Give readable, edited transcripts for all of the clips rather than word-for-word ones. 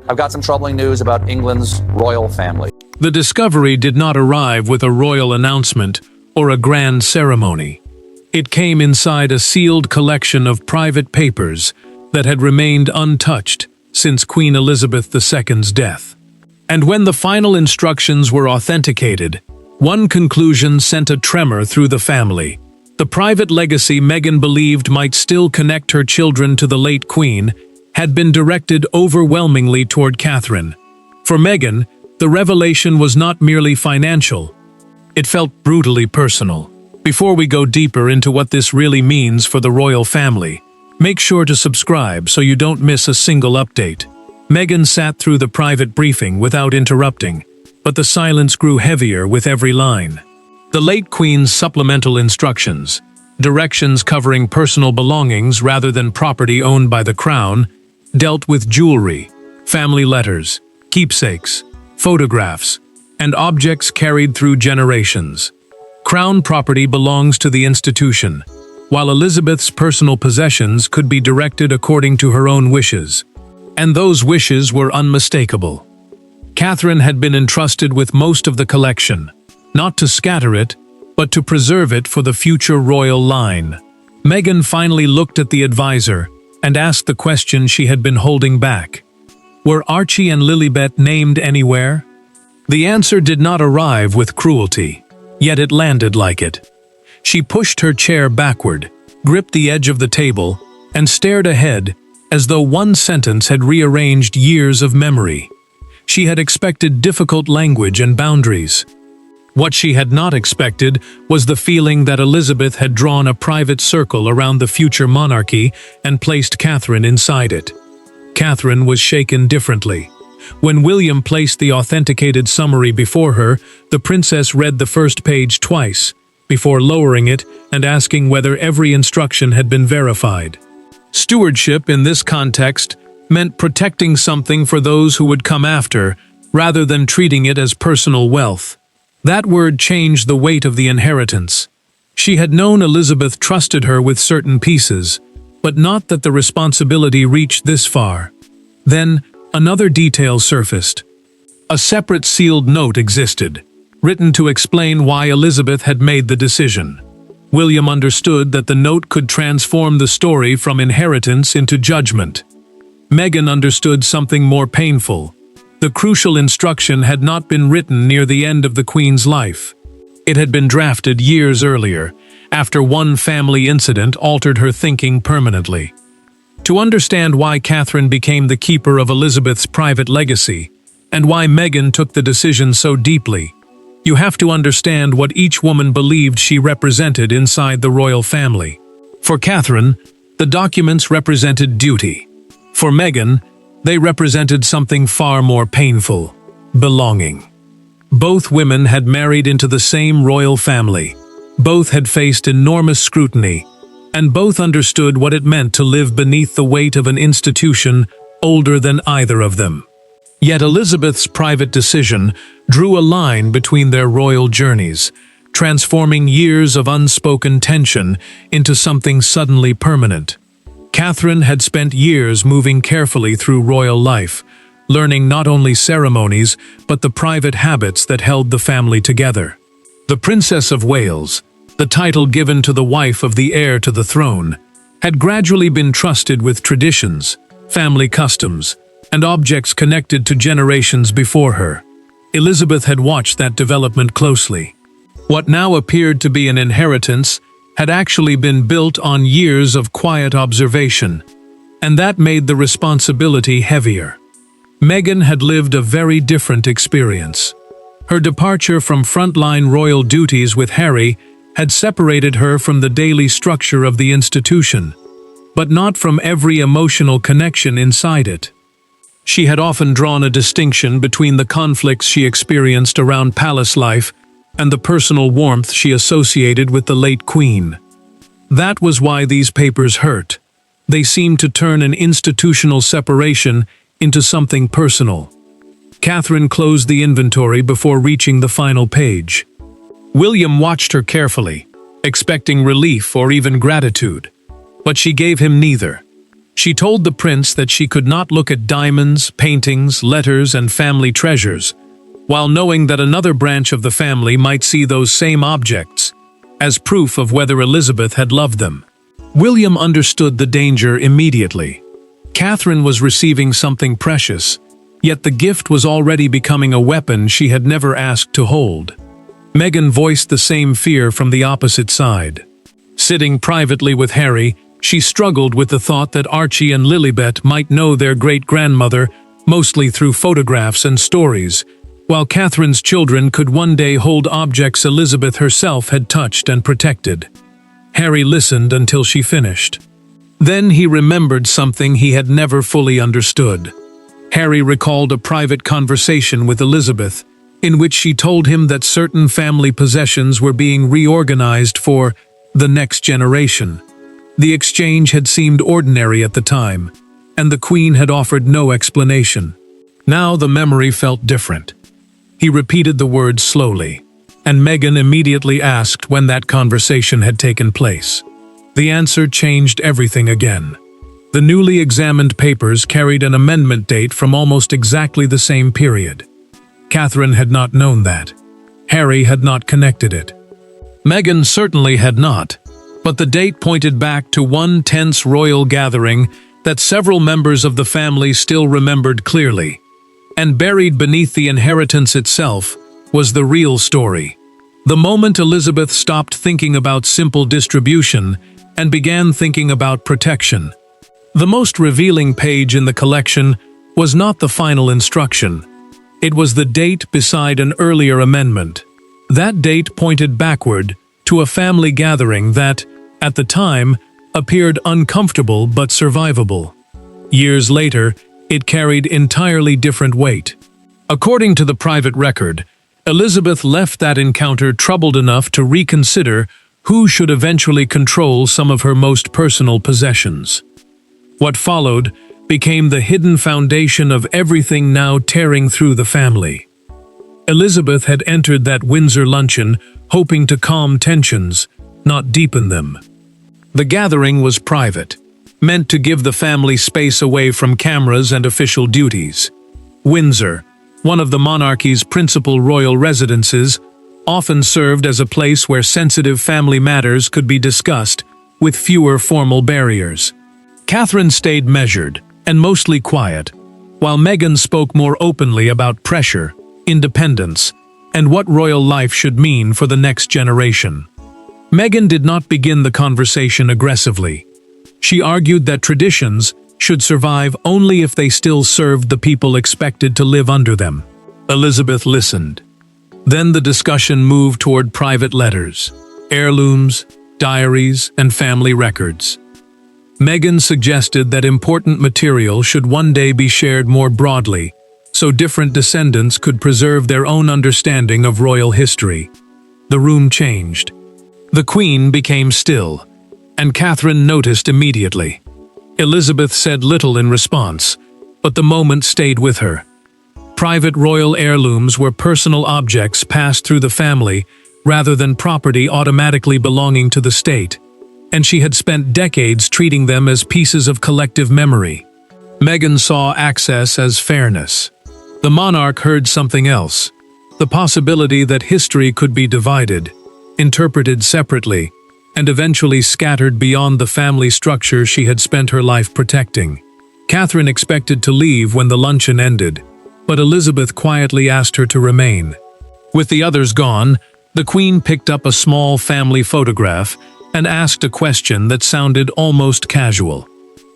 I've got some troubling news about England's royal family. The discovery did not arrive with a royal announcement or a grand ceremony. It came inside a sealed collection of private papers that had remained untouched since Queen Elizabeth II's death. And when the final instructions were authenticated, one conclusion sent a tremor through the family. The private legacy Meghan believed might still connect her children to the late Queen had been directed overwhelmingly toward Catherine. For Meghan, the revelation was not merely financial. It felt brutally personal. Before we go deeper into what this really means for the royal family, make sure to subscribe so you don't miss a single update. Meghan sat through the private briefing without interrupting, but the silence grew heavier with every line. The late Queen's supplemental instructions, directions covering personal belongings rather than property owned by the Crown, dealt with jewelry, family letters, keepsakes, photographs, and objects carried through generations. Crown property belongs to the institution, while Elizabeth's personal possessions could be directed according to her own wishes. And those wishes were unmistakable. Catherine had been entrusted with most of the collection, not to scatter it, but to preserve it for the future royal line. Meghan finally looked at the advisor and asked the question she had been holding back. Were Archie and Lilibet named anywhere? The answer did not arrive with cruelty, yet it landed like it. She pushed her chair backward, gripped the edge of the table, and stared ahead as though one sentence had rearranged years of memory. She had expected difficult language and boundaries. What she had not expected was the feeling that Elizabeth had drawn a private circle around the future monarchy and placed Catherine inside it. Catherine was shaken differently. When William placed the authenticated summary before her, the princess read the first page twice, before lowering it and asking whether every instruction had been verified. Stewardship in this context meant protecting something for those who would come after, rather than treating it as personal wealth. That word changed the weight of the inheritance. She had known Elizabeth trusted her with certain pieces, but not that the responsibility reached this far. Then, another detail surfaced. A separate sealed note existed, written to explain why Elizabeth had made the decision. William understood that the note could transform the story from inheritance into judgment. Meghan understood something more painful. The crucial instruction had not been written near the end of the Queen's life. It had been drafted years earlier, after one family incident altered her thinking permanently. To understand why Catherine became the keeper of Elizabeth's private legacy, and why Meghan took the decision so deeply, you have to understand what each woman believed she represented inside the royal family. For Catherine, the documents represented duty. For Meghan, they represented something far more painful: belonging. Both women had married into the same royal family. Both had faced enormous scrutiny, and both understood what it meant to live beneath the weight of an institution older than either of them. Yet Elizabeth's private decision drew a line between their royal journeys, transforming years of unspoken tension into something suddenly permanent. Catherine had spent years moving carefully through royal life, learning not only ceremonies but the private habits that held the family together. The Princess of Wales, the title given to the wife of the heir to the throne, had gradually been trusted with traditions, family customs, and objects connected to generations before her. Elizabeth had watched that development closely. What now appeared to be an inheritance had actually been built on years of quiet observation, and that made the responsibility heavier. Meghan had lived a very different experience. Her departure from frontline royal duties with Harry had separated her from the daily structure of the institution, but not from every emotional connection inside it. She had often drawn a distinction between the conflicts she experienced around palace life and the personal warmth she associated with the late Queen. That was why these papers hurt. They seemed to turn an institutional separation into something personal. Catherine closed the inventory before reaching the final page. William watched her carefully, expecting relief or even gratitude, but she gave him neither. She told the prince that she could not look at diamonds, paintings, letters, and family treasures, while knowing that another branch of the family might see those same objects as proof of whether Elizabeth had loved them. William understood the danger immediately. Catherine was receiving something precious, yet the gift was already becoming a weapon she had never asked to hold. Meghan voiced the same fear from the opposite side. Sitting privately with Harry, she struggled with the thought that Archie and Lilibet might know their great-grandmother mostly through photographs and stories, while Catherine's children could one day hold objects Elizabeth herself had touched and protected. Harry listened until she finished. Then he remembered something he had never fully understood. Harry recalled a private conversation with Elizabeth, in which she told him that certain family possessions were being reorganized for the next generation. The exchange had seemed ordinary at the time, and the Queen had offered no explanation. Now the memory felt different. He repeated the words slowly, and Meghan immediately asked when that conversation had taken place. The answer changed everything again. The newly examined papers carried an amendment date from almost exactly the same period. Catherine had not known that. Harry had not connected it. Meghan certainly had not, but the date pointed back to one tense royal gathering that several members of the family still remembered clearly. And buried beneath the inheritance itself was the real story. The moment Elizabeth stopped thinking about simple distribution and began thinking about protection. The most revealing page in the collection was not the final instruction. It was the date beside an earlier amendment. That date pointed backward to a family gathering that, at the time, appeared uncomfortable but survivable. Years later, it carried entirely different weight. According to the private record, Elizabeth left that encounter troubled enough to reconsider who should eventually control some of her most personal possessions. What followed became the hidden foundation of everything now tearing through the family. Elizabeth had entered that Windsor luncheon hoping to calm tensions, not deepen them. The gathering was private, meant to give the family space away from cameras and official duties. Windsor, one of the monarchy's principal royal residences, often served as a place where sensitive family matters could be discussed with fewer formal barriers. Catherine stayed measured and mostly quiet, while Meghan spoke more openly about pressure, independence, and what royal life should mean for the next generation. Meghan did not begin the conversation aggressively. She argued that traditions should survive only if they still served the people expected to live under them. Elizabeth listened. Then the discussion moved toward private letters, heirlooms, diaries, and family records. Meghan suggested that important material should one day be shared more broadly, so different descendants could preserve their own understanding of royal history. The room changed. The Queen became still, and Catherine noticed immediately. Elizabeth said little in response, but the moment stayed with her. Private royal heirlooms were personal objects passed through the family rather than property automatically belonging to the state, and she had spent decades treating them as pieces of collective memory. Meghan saw access as fairness. The monarch heard something else, the possibility that history could be divided, interpreted separately, and eventually scattered beyond the family structure she had spent her life protecting. Catherine expected to leave when the luncheon ended, but Elizabeth quietly asked her to remain. With the others gone, the Queen picked up a small family photograph and asked a question that sounded almost casual.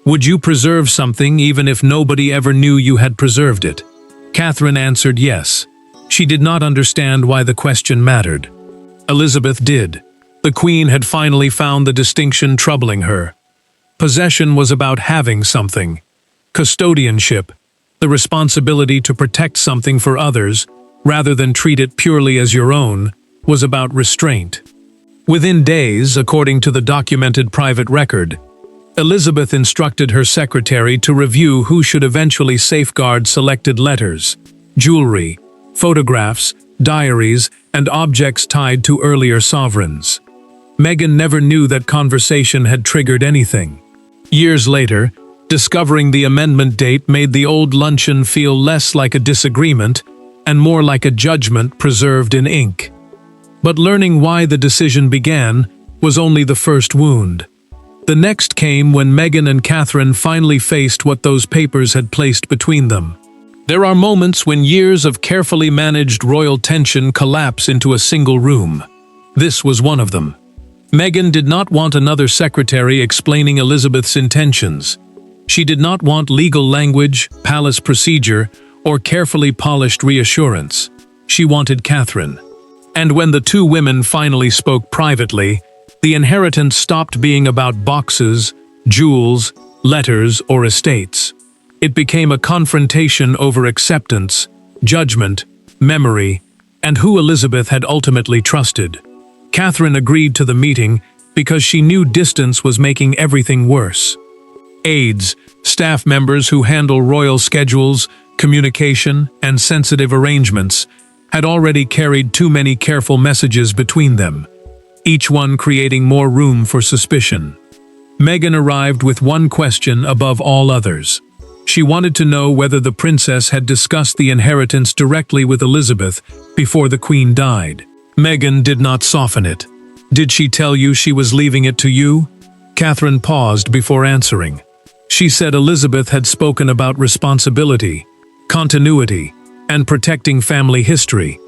Would you preserve something even if nobody ever knew you had preserved it? Catherine answered yes. She did not understand why the question mattered. Elizabeth did. The Queen had finally found the distinction troubling her. Possession was about having something. Custodianship, the responsibility to protect something for others, rather than treat it purely as your own, was about restraint. Within days, according to the documented private record, Elizabeth instructed her secretary to review who should eventually safeguard selected letters, jewelry, photographs, diaries, and objects tied to earlier sovereigns. Meghan never knew that conversation had triggered anything. Years later, Discovering the amendment date made the old luncheon feel less like a disagreement and more like a judgment preserved in ink. But learning why the decision began was only the first wound. The next came when Meghan and Catherine finally faced what those papers had placed between them. There are moments when years of carefully managed royal tension collapse into a single room. This was one of them. Meghan did not want another secretary explaining Elizabeth's intentions. She did not want legal language, palace procedure, or carefully polished reassurance. She wanted Catherine. And when the two women finally spoke privately, the inheritance stopped being about boxes, jewels, letters, or estates. It became a confrontation over acceptance, judgment, memory, and who Elizabeth had ultimately trusted. Catherine agreed to the meeting because she knew distance was making everything worse. Aides, staff members who handle royal schedules, communication, and sensitive arrangements, had already carried too many careful messages between them, each one creating more room for suspicion. Meghan arrived with one question above all others. She wanted to know whether the princess had discussed the inheritance directly with Elizabeth before the Queen died. Meghan did not soften it. "Did she tell you she was leaving it to you?" Catherine paused before answering. She said Elizabeth had spoken about responsibility, continuity, and protecting family history,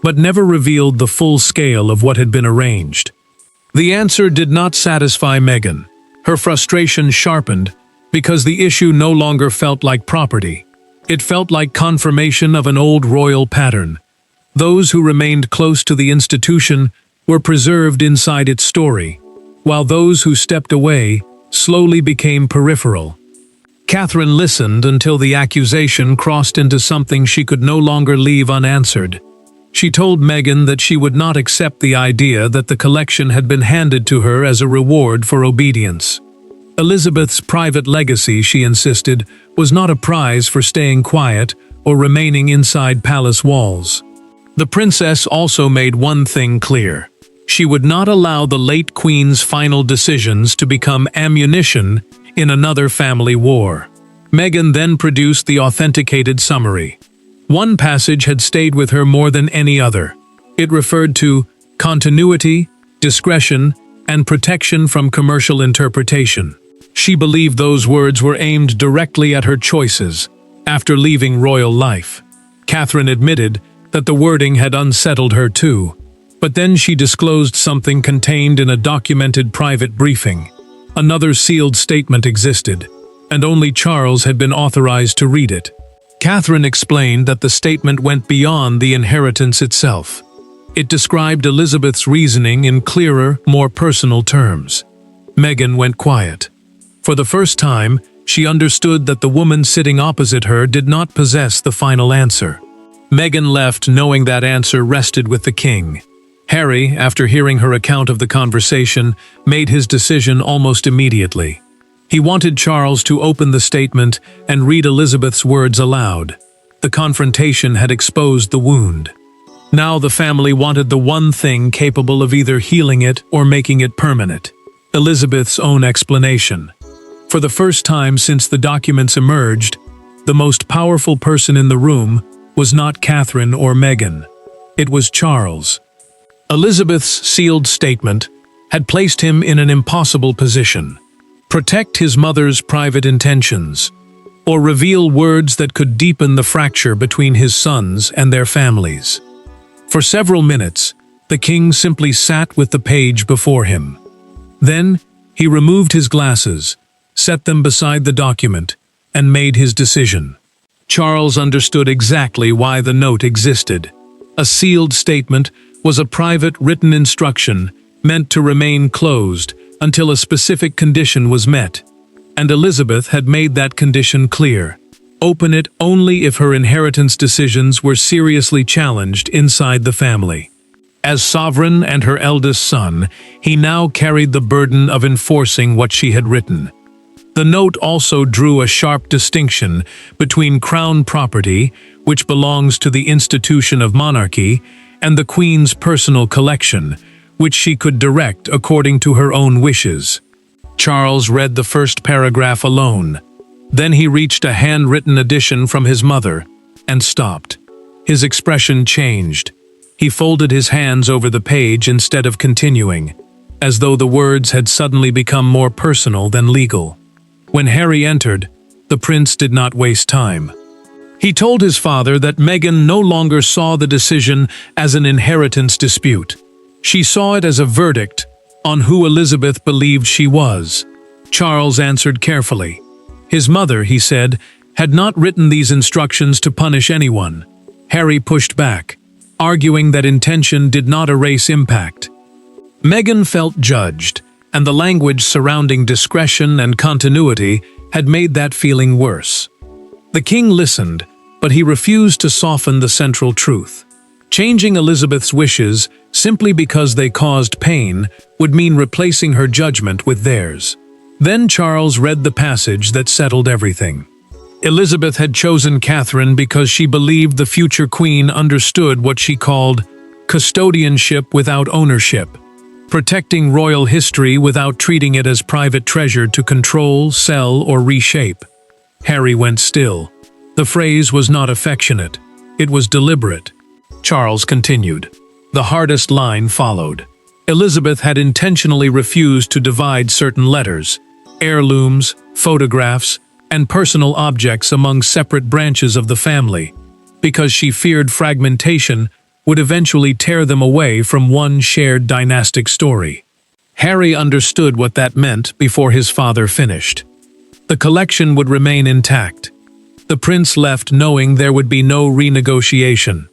but never revealed the full scale of what had been arranged. The answer did not satisfy Meghan. Her frustration sharpened because the issue no longer felt like property. It felt like confirmation of an old royal pattern. Those who remained close to the institution were preserved inside its story, while those who stepped away slowly became peripheral. Catherine listened until the accusation crossed into something she could no longer leave unanswered. She told Meghan that she would not accept the idea that the collection had been handed to her as a reward for obedience. Elizabeth's private legacy, she insisted, was not a prize for staying quiet or remaining inside palace walls. The princess also made one thing clear. She would not allow the late Queen's final decisions to become ammunition in another family war. Meghan then produced the authenticated summary. One passage had stayed with her more than any other. It referred to continuity, discretion, and protection from commercial interpretation. She believed those words were aimed directly at her choices after leaving royal life. Catherine admitted that the wording had unsettled her too, but then she disclosed something contained in a documented private briefing. Another sealed statement existed, and only Charles had been authorized to read it. Catherine explained that the statement went beyond the inheritance itself. It described Elizabeth's reasoning in clearer, more personal terms. Meghan went quiet. For the first time, she understood that the woman sitting opposite her did not possess the final answer. Meghan left knowing that answer rested with the king. Harry, after hearing her account of the conversation, made his decision almost immediately. He wanted Charles to open the statement and read Elizabeth's words aloud. The confrontation had exposed the wound. Now the family wanted the one thing capable of either healing it or making it permanent: Elizabeth's own explanation. For the first time since the documents emerged, the most powerful person in the room was not Catherine or Meghan. It was Charles. Elizabeth's sealed statement had placed him in an impossible position: protect his mother's private intentions, or reveal words that could deepen the fracture between his sons and their families. For several minutes, the king simply sat with the page before him. Then, he removed his glasses, set them beside the document, and made his decision. Charles understood exactly why the note existed. A sealed statement was a private written instruction meant to remain closed until a specific condition was met, and Elizabeth had made that condition clear: open it only if her inheritance decisions were seriously challenged inside the family. As sovereign and her eldest son, he now carried the burden of enforcing what she had written. The note also drew a sharp distinction between crown property, which belongs to the institution of monarchy, and the Queen's personal collection, which she could direct according to her own wishes. Charles read the first paragraph alone. Then he reached a handwritten edition from his mother and stopped. His expression changed. He folded his hands over the page instead of continuing, as though the words had suddenly become more personal than legal. When Harry entered, the prince did not waste time. He told his father that Meghan no longer saw the decision as an inheritance dispute. She saw it as a verdict on who Elizabeth believed she was. Charles answered carefully. His mother, he said, had not written these instructions to punish anyone. Harry pushed back, arguing that intention did not erase impact. Meghan felt judged, and the language surrounding discretion and continuity had made that feeling worse. The king listened, but he refused to soften the central truth. Changing Elizabeth's wishes simply because they caused pain would mean replacing her judgment with theirs. Then Charles read the passage that settled everything. Elizabeth had chosen Catherine because she believed the future queen understood what she called custodianship without ownership, protecting royal history without treating it as private treasure to control, sell, or reshape. Harry went still. The phrase was not affectionate. It was deliberate. Charles continued. The hardest line followed. Elizabeth had intentionally refused to divide certain letters, heirlooms, photographs, and personal objects among separate branches of the family, because she feared fragmentation would eventually tear them away from one shared dynastic story. Harry understood what that meant before his father finished. The collection would remain intact. The prince left knowing there would be no renegotiation.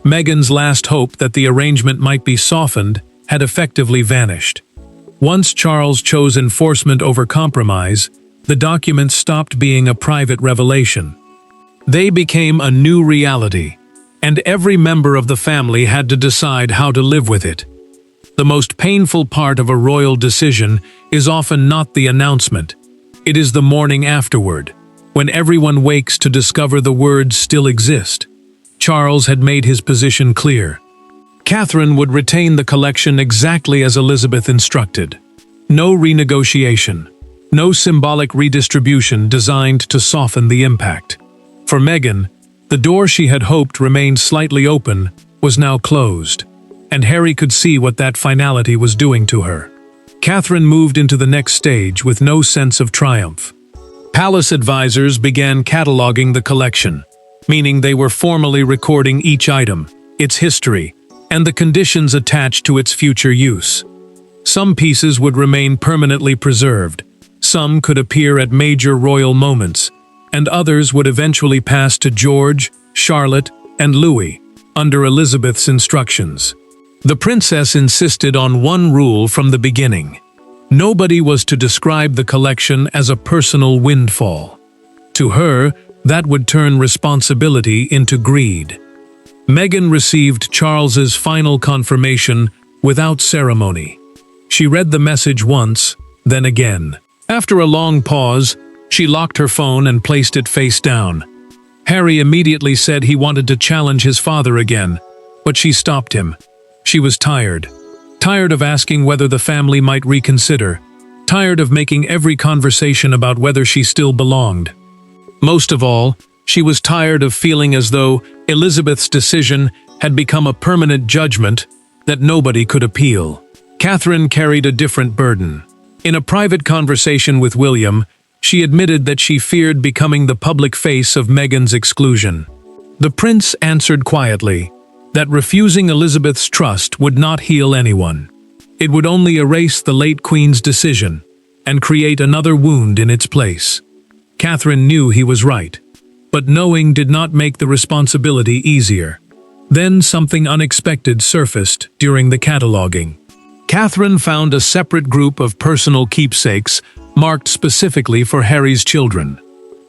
Meghan's last hope that the arrangement might be softened had effectively vanished. Once Charles chose enforcement over compromise, the documents stopped being a private revelation. They became a new reality, and every member of the family had to decide how to live with it. The most painful part of a royal decision is often not the announcement. It is the morning afterward, when everyone wakes to discover the words still exist. Charles had made his position clear. Catherine would retain the collection exactly as Elizabeth instructed. No renegotiation. No symbolic redistribution designed to soften the impact. For Meghan, the door she had hoped remained slightly open was now closed, and Harry could see what that finality was doing to her. Catherine moved into the next stage with no sense of triumph. Palace advisors began cataloging the collection, meaning they were formally recording each item, its history, and the conditions attached to its future use. Some pieces would remain permanently preserved, some could appear at major royal moments, and others would eventually pass to George, Charlotte, and Louis, under Elizabeth's instructions. The princess insisted on one rule from the beginning. Nobody was to describe the collection as a personal windfall. To her, that would turn responsibility into greed. Meghan received Charles's final confirmation without ceremony. She read the message once, then again. After a long pause, she locked her phone and placed it face down. Harry immediately said he wanted to challenge his father again, but she stopped him. She was tired. Tired of asking whether the family might reconsider. Tired of making every conversation about whether she still belonged. Most of all, she was tired of feeling as though Elizabeth's decision had become a permanent judgment that nobody could appeal. Catherine carried a different burden. In a private conversation with William, she admitted that she feared becoming the public face of Meghan's exclusion. The prince answered quietly that refusing Elizabeth's trust would not heal anyone. It would only erase the late queen's decision and create another wound in its place. Catherine knew he was right, but knowing did not make the responsibility easier. Then something unexpected surfaced during the cataloging. Catherine found a separate group of personal keepsakes marked specifically for Harry's children.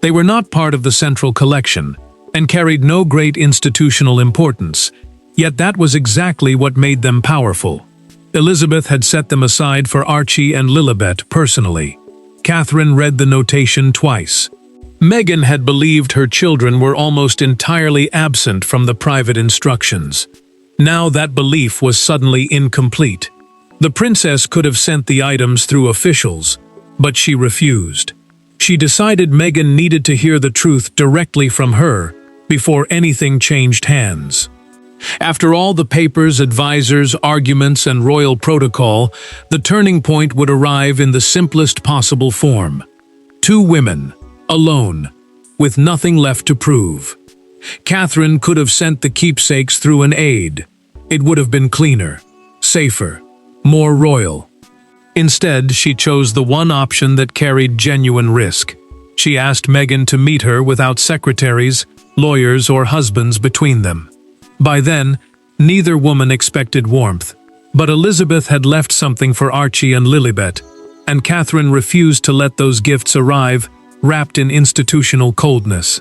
They were not part of the central collection and carried no great institutional importance, yet that was exactly what made them powerful. Elizabeth had set them aside for Archie and Lilibet personally. Catherine read the notation twice. Meghan had believed her children were almost entirely absent from the private instructions. Now that belief was suddenly incomplete. The princess could have sent the items through officials, but she refused. She decided Meghan needed to hear the truth directly from her before anything changed hands. After all the papers, advisors, arguments, and royal protocol, the turning point would arrive in the simplest possible form. Two women, alone, with nothing left to prove. Catherine could have sent the keepsakes through an aide. It would have been cleaner, safer, more royal. Instead, she chose the one option that carried genuine risk. She asked Meghan to meet her without secretaries, lawyers, or husbands between them. By then, neither woman expected warmth, but Elizabeth had left something for Archie and Lilibet, and Catherine refused to let those gifts arrive, wrapped in institutional coldness.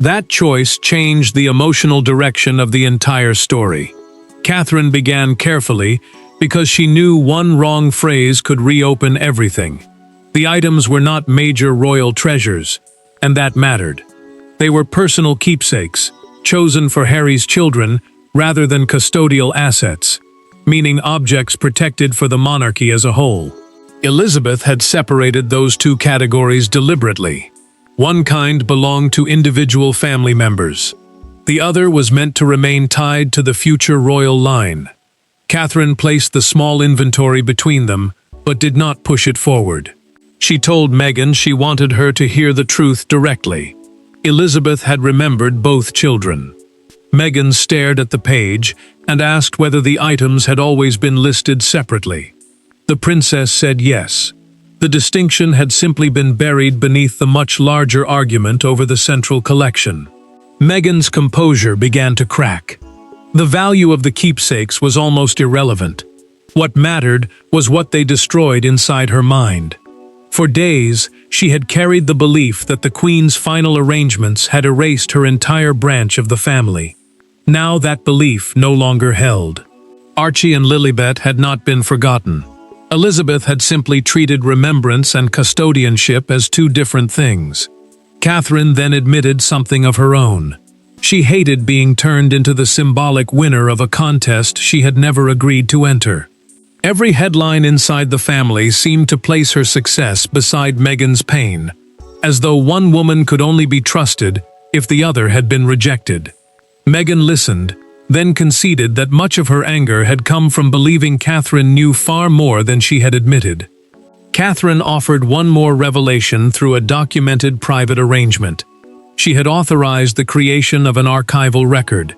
That choice changed the emotional direction of the entire story. Catherine began carefully because she knew one wrong phrase could reopen everything. The items were not major royal treasures, and that mattered. They were personal keepsakes, chosen for Harry's children rather than custodial assets, meaning objects protected for the monarchy as a whole. Elizabeth had separated those two categories deliberately. One kind belonged to individual family members. The other was meant to remain tied to the future royal line. Catherine placed the small inventory between them, but did not push it forward. She told Meghan she wanted her to hear the truth directly. Elizabeth had remembered both children. Meghan stared at the page and asked whether the items had always been listed separately. The princess said yes. The distinction had simply been buried beneath the much larger argument over the central collection. Meghan's composure began to crack. The value of the keepsakes was almost irrelevant. What mattered was what they destroyed inside her mind. For days, she had carried the belief that the Queen's final arrangements had erased her entire branch of the family. Now that belief no longer held. Archie and Lilibet had not been forgotten. Elizabeth had simply treated remembrance and custodianship as two different things. Catherine then admitted something of her own. She hated being turned into the symbolic winner of a contest she had never agreed to enter. Every headline inside the family seemed to place her success beside Meghan's pain, as though one woman could only be trusted if the other had been rejected. Meghan listened, then conceded that much of her anger had come from believing Catherine knew far more than she had admitted. Catherine offered one more revelation through a documented private arrangement. She had authorized the creation of an archival record,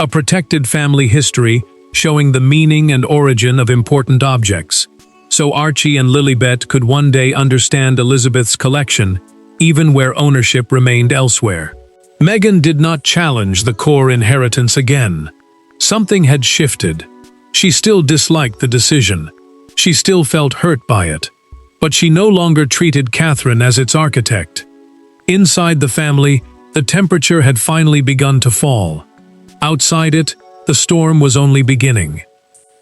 a protected family history showing the meaning and origin of important objects, so Archie and Lilibet could one day understand Elizabeth's collection, even where ownership remained elsewhere. Meghan did not challenge the core inheritance again. Something had shifted. She still disliked the decision. She still felt hurt by it. But she no longer treated Catherine as its architect. Inside the family, the temperature had finally begun to fall. Outside it, the storm was only beginning.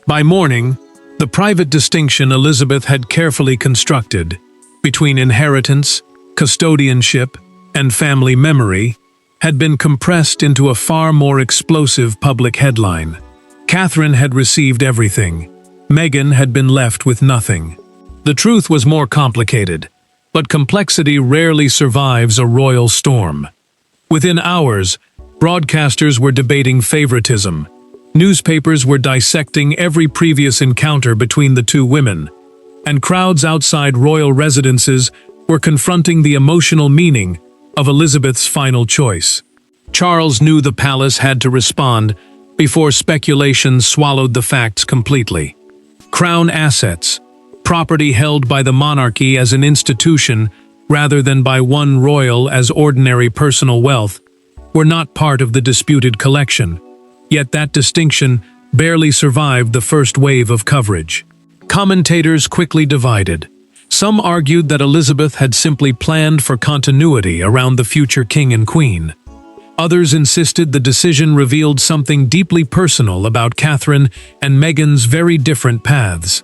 By morning, the private distinction Elizabeth had carefully constructed between inheritance, custodianship, and family memory had been compressed into a far more explosive public headline. Catherine had received everything. Meghan had been left with nothing. The truth was more complicated, but complexity rarely survives a royal storm. Within hours, broadcasters were debating favoritism. Newspapers were dissecting every previous encounter between the two women, and crowds outside royal residences were confronting the emotional meaning of Elizabeth's final choice. Charles knew the palace had to respond before speculation swallowed the facts completely. Crown assets, property held by the monarchy as an institution rather than by one royal as ordinary personal wealth, were not part of the disputed collection. Yet that distinction barely survived the first wave of coverage. Commentators quickly divided. Some argued that Elizabeth had simply planned for continuity around the future king and queen. Others insisted the decision revealed something deeply personal about Catherine and Meghan's very different paths.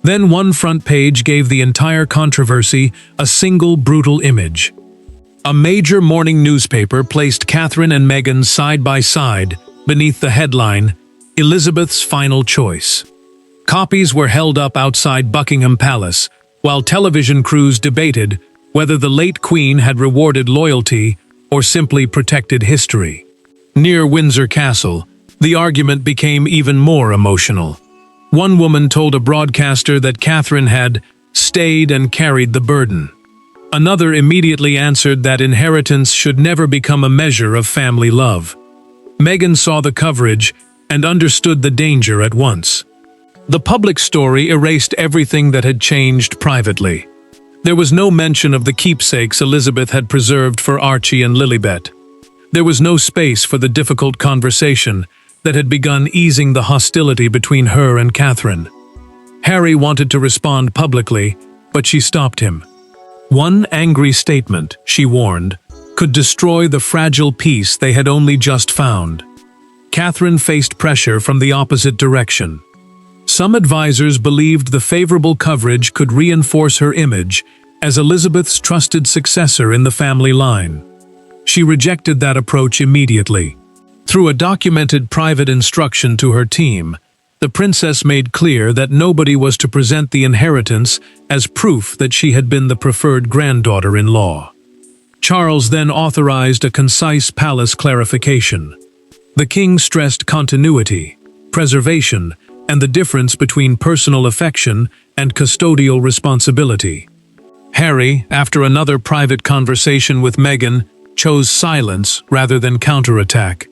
Then one front page gave the entire controversy a single brutal image. A major morning newspaper placed Catherine and Meghan side by side beneath the headline, "Elizabeth's Final Choice." Copies were held up outside Buckingham Palace, while television crews debated whether the late Queen had rewarded loyalty or simply protected history. Near Windsor Castle, the argument became even more emotional. One woman told a broadcaster that Catherine had stayed and carried the burden. Another immediately answered that inheritance should never become a measure of family love. Meghan saw the coverage and understood the danger at once. The public story erased everything that had changed privately. There was no mention of the keepsakes Elizabeth had preserved for Archie and Lilibet. There was no space for the difficult conversation that had begun easing the hostility between her and Catherine. Harry wanted to respond publicly, but she stopped him. One angry statement, she warned, could destroy the fragile peace they had only just found. Catherine faced pressure from the opposite direction. Some advisors believed the favorable coverage could reinforce her image as Elizabeth's trusted successor in the family line. She rejected that approach immediately. Through a documented private instruction to her team, the princess made clear that nobody was to present the inheritance as proof that she had been the preferred granddaughter-in-law. Charles then authorized a concise palace clarification. The king stressed continuity, preservation, and the difference between personal affection and custodial responsibility. Harry, after another private conversation with Meghan, chose silence rather than counterattack.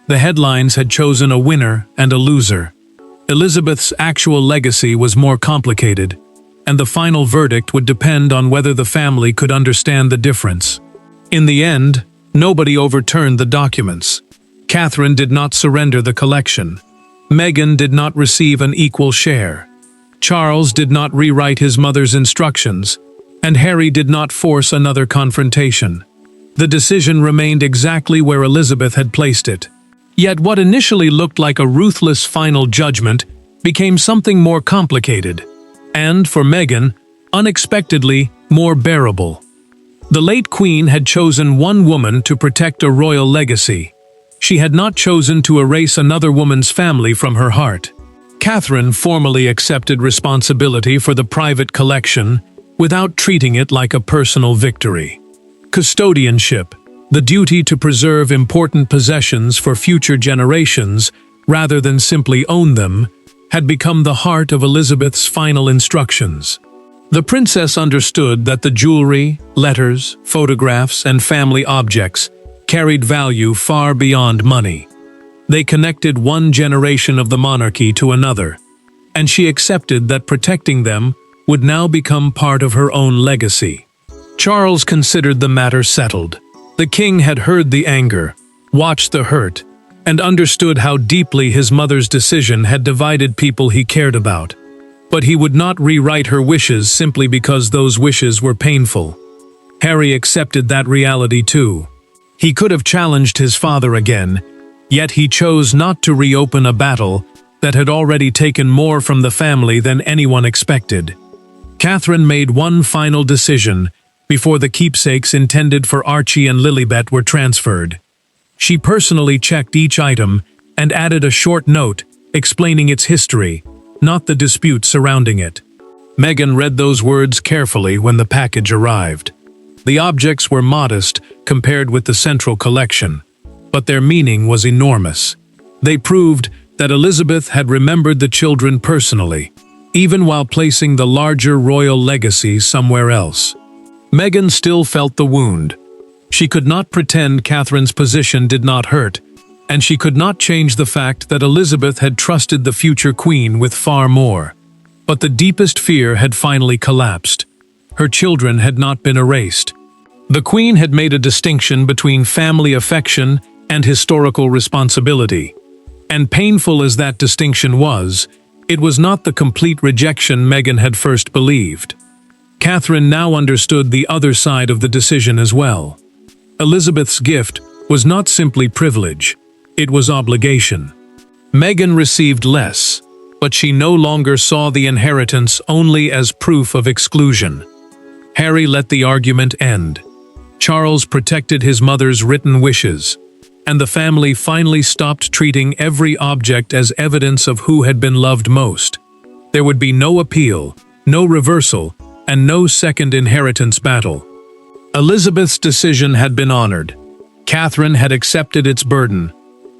The headlines had chosen a winner and a loser. Elizabeth's actual legacy was more complicated, and the final verdict would depend on whether the family could understand the difference. In the end, nobody overturned the documents. Catherine did not surrender the collection. Meghan did not receive an equal share. Charles did not rewrite his mother's instructions, and Harry did not force another confrontation. The decision remained exactly where Elizabeth had placed it. Yet what initially looked like a ruthless final judgment became something more complicated, and, for Meghan, unexpectedly more bearable. The late Queen had chosen one woman to protect a royal legacy. She had not chosen to erase another woman's family from her heart. Catherine formally accepted responsibility for the private collection without treating it like a personal victory. Custodianship, the duty to preserve important possessions for future generations rather than simply own them, had become the heart of Elizabeth's final instructions. The princess understood that the jewelry, letters, photographs, and family objects carried value far beyond money. They connected one generation of the monarchy to another, and she accepted that protecting them would now become part of her own legacy. Charles considered the matter settled. The king had heard the anger, watched the hurt, and understood how deeply his mother's decision had divided people he cared about. But he would not rewrite her wishes simply because those wishes were painful. Harry accepted that reality too. He could have challenged his father again, yet he chose not to reopen a battle that had already taken more from the family than anyone expected. Catherine made one final decision before the keepsakes intended for Archie and Lilibet were transferred. She personally checked each item and added a short note explaining its history, not the dispute surrounding it. Meghan read those words carefully when the package arrived. The objects were modest compared with the central collection, but their meaning was enormous. They proved that Elizabeth had remembered the children personally, even while placing the larger royal legacy somewhere else. Meghan still felt the wound. She could not pretend Catherine's position did not hurt, and she could not change the fact that Elizabeth had trusted the future queen with far more. But the deepest fear had finally collapsed. Her children had not been erased. The queen had made a distinction between family affection and historical responsibility. And painful as that distinction was, it was not the complete rejection Meghan had first believed. Catherine now understood the other side of the decision as well. Elizabeth's gift was not simply privilege, it was obligation. Meghan received less, but she no longer saw the inheritance only as proof of exclusion. Harry let the argument end. Charles protected his mother's written wishes, and the family finally stopped treating every object as evidence of who had been loved most. There would be no appeal, no reversal, and no second inheritance battle. Elizabeth's decision had been honored. Catherine had accepted its burden.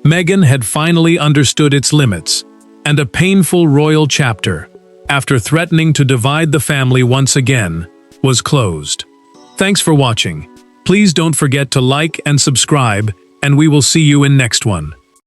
Meghan had finally understood its limits, and a painful royal chapter, after threatening to divide the family once again, was closed. Thanks for watching. Please don't forget to like and subscribe, and we will see you in next one.